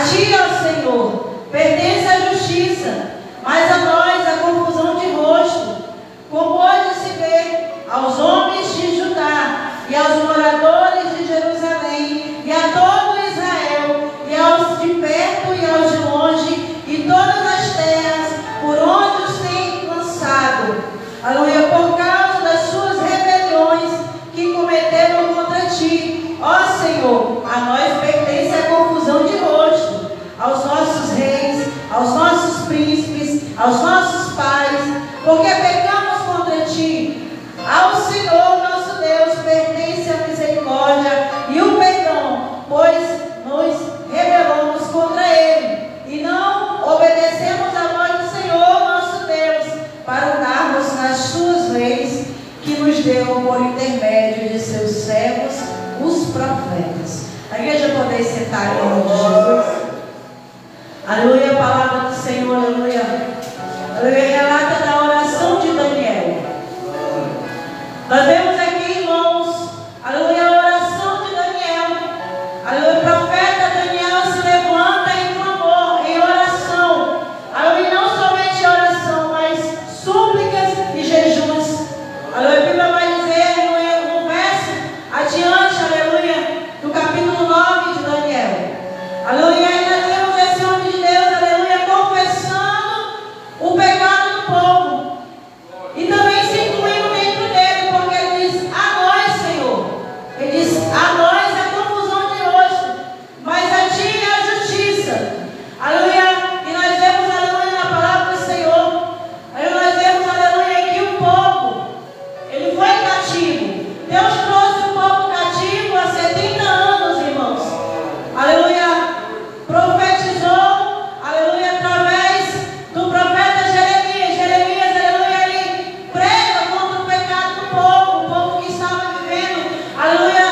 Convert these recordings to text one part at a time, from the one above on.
ti, ó Senhor, pertence a justiça, mas a nós a confusão de rosto, como hoje se vê aos homens de Judá e aos moradores de Jerusalém, e a todo Israel, e aos de perto e aos de longe, e todas as terras por onde os tem lançado. Aleluia, por causa das suas rebeliões que cometeram contra ti, ó Senhor, a nós pertence a confusão de rosto, aos nossos reis, aos nossos príncipes, aos nossos pais, porque pecamos contra ti. Ao Senhor nosso Deus pertence a misericórdia e o perdão, pois nos rebelamos contra ele e não obedecemos a voz do Senhor nosso Deus para andarmos nas suas leis que nos deu por intermédio de seus servos, os profetas. A igreja pode sentar em nome de Jesus. Aleluia, a palavra do Senhor, aleluia. Aleluia, relata da oração de Daniel. Nós vemos aqui, irmãos, aleluia, a oração de Daniel. Aleluia, o profeta Daniel se levanta em clamor, em oração. Aleluia, não somente oração, mas súplicas e jejuns. Aleluia, a Bíblia vai dizer no verso adiante, aleluia, do capítulo 9 de Daniel. Aleluia, e nós vemos esse homem de Deus, aleluia, confessando o pecado do povo. E também se incluindo dentro dele, porque ele diz: a nós, Senhor. Ele diz: a nós a confusão de rosto, mas a ti a justiça. Aleluia. E nós vemos, aleluia, na palavra do Senhor. Aleluia, nós vemos, aleluia, que o povo, ele foi cativo. Deus trouxe o povo cativo há 70 anos, irmãos. Aleluia. Profetizou, aleluia, através do profeta Jeremias. Jeremias, aleluia, ele prega contra o pecado do povo que estava vivendo, aleluia,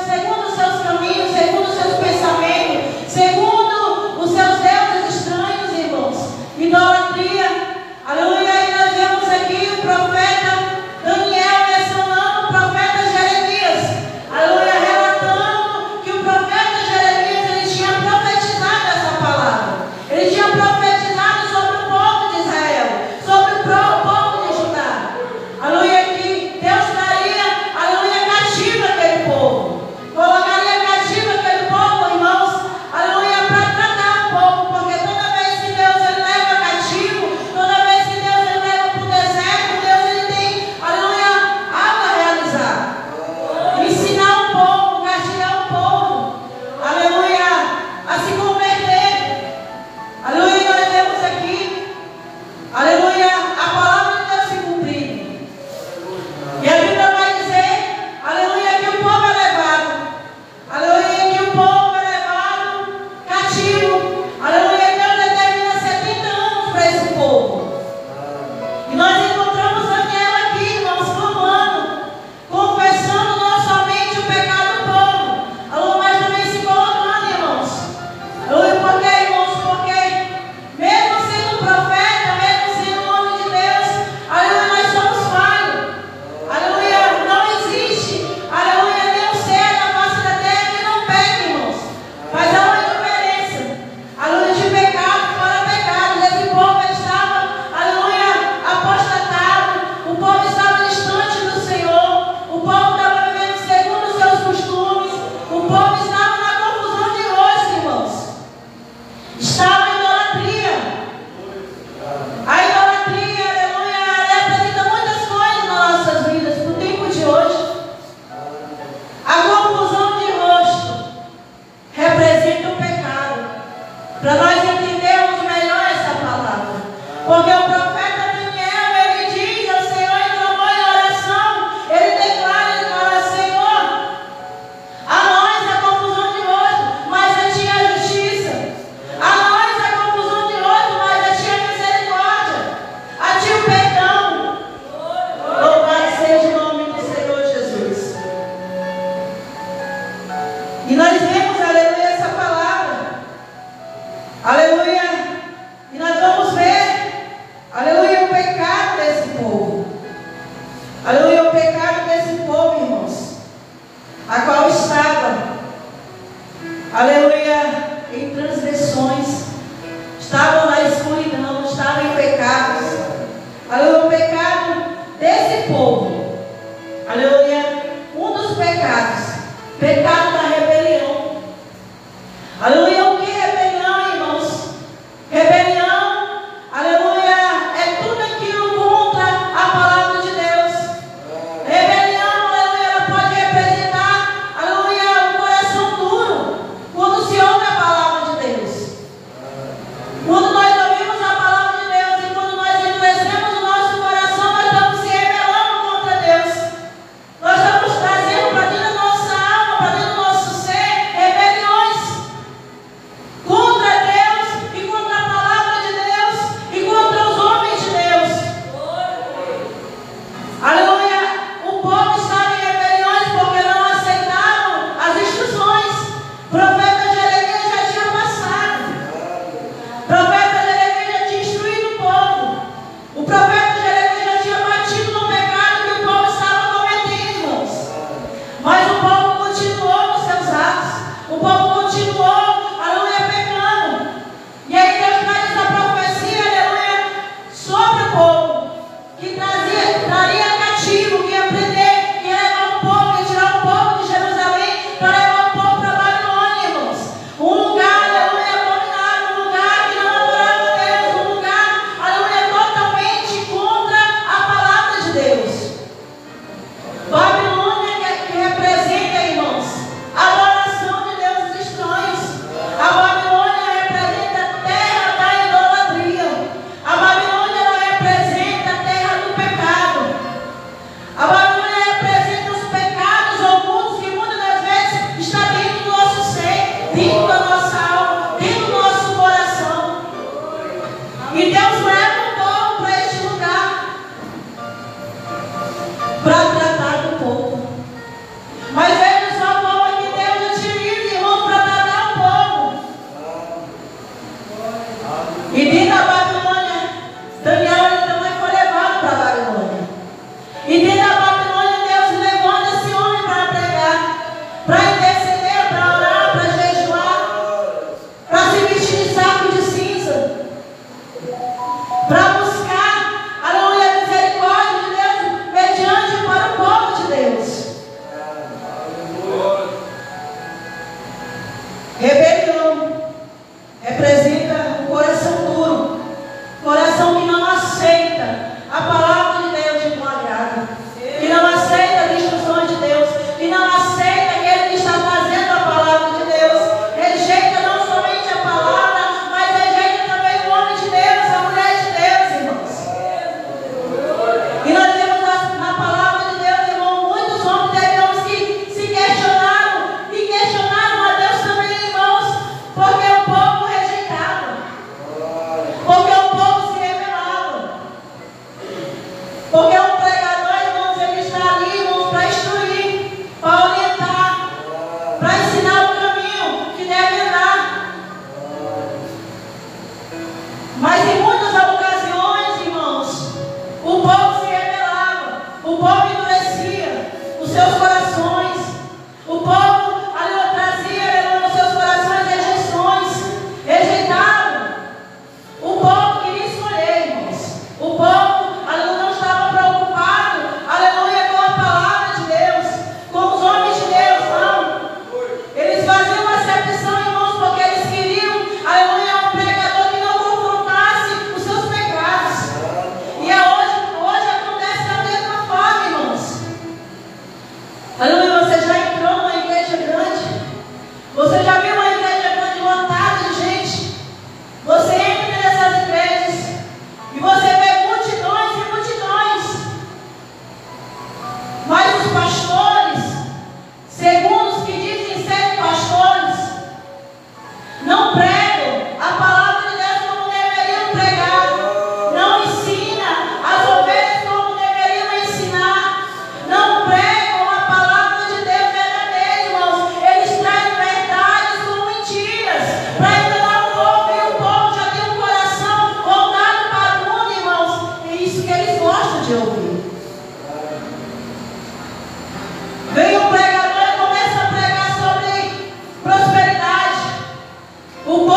segundo os seus caminhos, segundo os seus pensamentos, segundo os seus deuses estranhos, irmãos, idolatria, aleluia. E nós vemos aqui o profeta Daniel mencionando o profeta Jeremias, aleluia, relatando que o profeta Jeremias, ele tinha profetizado essa palavra, ele tinha profetizado sobre o povo de Israel, sobre o povo de Judá, aleluia, que Deus daria, aleluia, cativo aquele povo, colocaria cativo aquele povo, irmãos, aleluia, para tratar o povo, porque toda vez que Deus ele leva cativo, toda vez que Deus ele leva para o deserto, Deus ele tem, aleluia, algo a realizar, ensinar o povo, castigar o povo, aleluia, a se converter. Aleluia, nós vemos aqui, aleluia, a palavra de Deus se cumprir. E a Bíblia vai dizer, aleluia, que o povo é levado, aleluia, que o povo é levado cativo, aleluia, Deus determina 70 anos para esse povo. E nós encontramos Daniel aqui, irmãos, clamando, confessando não somente o pecado do povo, aleluia, mas também se colocando, irmãos. Aleluia, porque, irmãos, porque mesmo sendo profeta, mesmo sendo homem de Deus, aleluia, nós somos falhos. Aleluia, não existe, aleluia, nenhum ser na face da terra que não peque, irmãos. Mas há uma diferença, aleluia, de pecado para pecado. Esse povo estava, aleluia, apostatado, o povo estava distante do Senhor, o povo estava vivendo segundo os seus costumes, o povo estava na confusão de rosto, irmãos. Estava em idolatria. A idolatria, aleluia, ela representa muitas coisas nas nossas vidas, no tempo de hoje. A confusão de rosto representa o pecado. Para nós entendermos melhor essa palavra. Porque o profeta Daniel, ele diz ao Senhor em clamor e oração, ele declara, Senhor, a nós a confusão de rosto, mas a ti a justiça. A nós a confusão de rosto, mas a ti a misericórdia. A ti o perdão. Louvado seja o nome do Senhor Jesus. E nós vemos, aleluia, essa palavra. Aleluia. Aleluia, o que é rebelião, irmãos? Rebelião, aleluia, é tudo aquilo contra a palavra de Deus. Rebelião, aleluia, ela pode representar, aleluia, um coração duro, quando se ouve a palavra de Deus. Quando nós ouvimos a palavra de Deus e quando nós endurecemos o nosso coração, nós estamos se rebelando contra Deus. Nós estamos trazendo para dentro da nossa alma, para dentro do nosso ser, rebeliões contra Deus e contra a palavra de Deus e contra os homens de Deus. Aleluia! O povo estava em rebeliões porque não aceitaram as instruções. O profeta Jeremias já tinha passado. O profeta Jeremias já tinha instruído o povo. O profeta Jeremias já tinha batido no pecado que o povo estava cometendo, irmãos. Mas o povo continuou nos seus atos. O povo continuou, aleluia, pecando. E aí Deus traz a profecia, aleluia, sobre o povo, que traria cativo, que ia prender, que ia levar o povo, que ia tirar o povo de Jerusalém para levar o povo para Babilônia, irmãos. Um lugar, aleluia, abominável, um lugar que não adorava a Deus, um lugar, aleluia, totalmente contra a palavra de Deus. Babilônia que representa, irmãos, a adoração de deuses estranhos. A Babilônia representa a terra da idolatria. A Babilônia ela representa a terra do pecado. A Babilônia representa os pecados ocultos que muitas das vezes está dentro do nosso ser, dentro da nossa alma, dentro do nosso coração. E Deus leva o povo para este lugar para tratar do povo. Mas veja só como que Deus utiliza, irmãos, para tratar o povo. E dentro da Babilônia, Daniel ele também foi levado para a Babilônia. E dentro da Babilônia, Deus levanta esse homem para pregar, para interceder, para orar, para jejuar, para se vestir de saco de cinza, para buscar, aleluia, a misericórdia de Deus mediante para o povo de Deus. Rebelião representa um coração duro, coração que não aceita a palavra de Deus de bom agrado, que não aceita as instruções de Deus, que não aceita aquele que está fazendo a palavra de Deus, rejeita não somente a palavra, mas rejeita também o homem de Deus, a mulher de Deus, irmãos. E nós temos na palavra de Deus, irmão, muitos homens de Deus que se questionaram e questionaram a Deus também, irmãos, porque o povo rejeitava, porque o povo se rebelava, porque o pregador, irmãos, ele está ali, irmãos, para instruir, para orientar, para ensinar o caminho que deve andar. Mas em muitas ocasiões, irmãos, o povo se rebelava, o povo endurecia os seus corações, o povo ali trazia nos seus corações rejeições, rejeitava. O povo queria escolher, irmãos. O povo ali não estava preocupado, aleluia, com a palavra de Deus, com os homens de Deus, não. Eles faziam acepção, irmãos, porque eles queriam, aleluia, um pregador que não confrontasse os seus pecados. E hoje acontece da mesma forma, irmãos. Aleluia, você já entrou numa igreja grande? Você já viu uma igreja grande lotada de gente? Você entra nessas igrejas e você vê multidões e multidões. Mas os pastores, segundo os que dizem ser pastores, não pregam a palavra de Deus como deveriam pregar, não ensina as ovelhas como deveriam ensinar, não pregam a palavra de Deus verdadeira, irmãos. Eles trazem verdades com mentiras para enganar o povo, e o povo já tem um coração voltado para o mundo, irmãos. É isso que eles gostam de ouvir. Vem um pregador e começa a pregar sobre prosperidade. O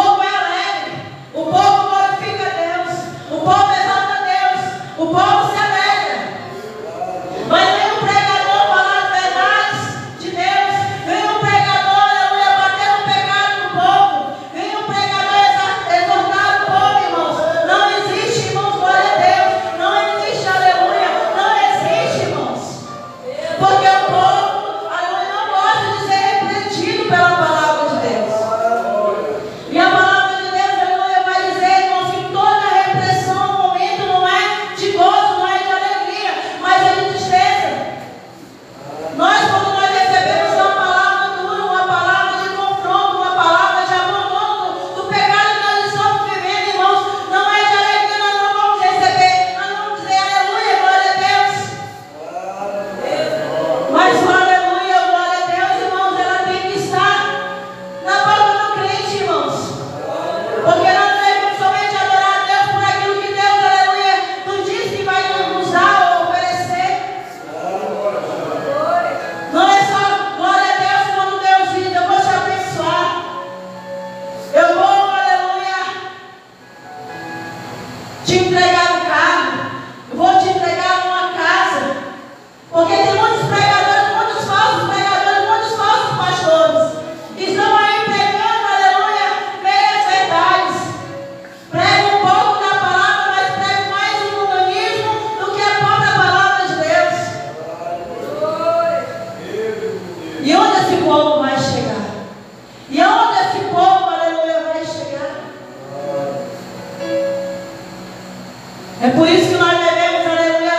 É por isso que nós devemos, aleluia,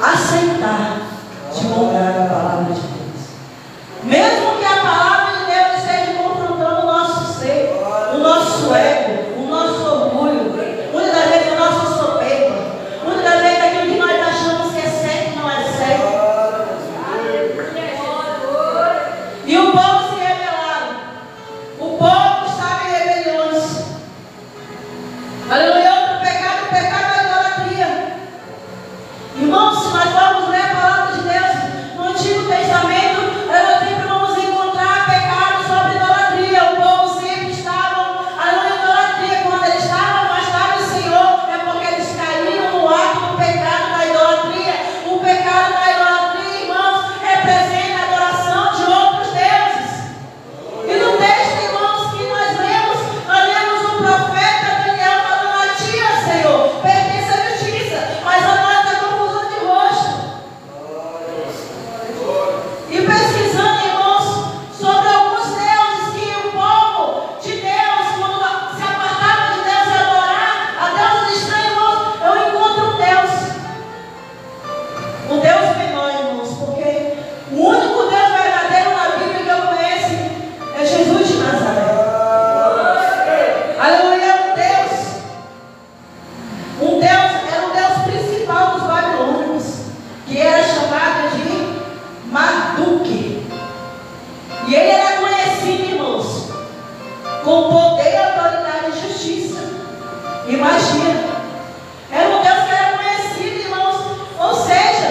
aceitar de bom grado a palavra de Deus. Mesmo que a palavra de Deus esteja confrontando o nosso ser, o nosso ego, o nosso orgulho, muitas das vezes o nosso soberba, muitas das vezes aquilo que nós achamos que é certo não é certo. E o povo se rebelaram. O povo estava em rebeliões. Aleluia. Outro pecado, o pecado da idolatria. Irmãos, se nós formos ler a palavra de Deus no Antigo Testamento, nós sempre vamos encontrar pecados sobre idolatria. O povo sempre estava, aleluia, idolatria. Quando eles estavam afastados do Senhor, é porque eles caíram no ato do pecado da idolatria. O pecado da idolatria, irmãos, representa a adoração de outros deuses. E no texto, irmãos, que nós lemos o profeta Daniel falando: a ti, ó Senhor, pertence a justiça, mas a nós a confusão de rosto. E pesquisando, irmãos, sobre alguns deuses que o povo de Deus, quando se apartava de Deus e adorar a deuses estranhos, irmãos, eu encontro um Deus menor, irmãos, porque o único Deus verdadeiro na Bíblia que eu conheço é Jesus de Nazaré. Aleluia, era o Deus principal dos babilônios, que era chamado de Marduk. E ele era conhecido, irmãos, com poder, autoridade e justiça. Imagina, era um Deus que era conhecido, irmãos. Ou seja,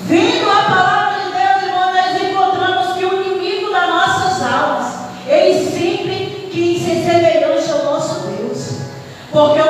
vindo a palavra de Deus, irmãos, nós encontramos que o inimigo das nossas almas, ele sempre quis ser semelhante ao nosso Deus. Porque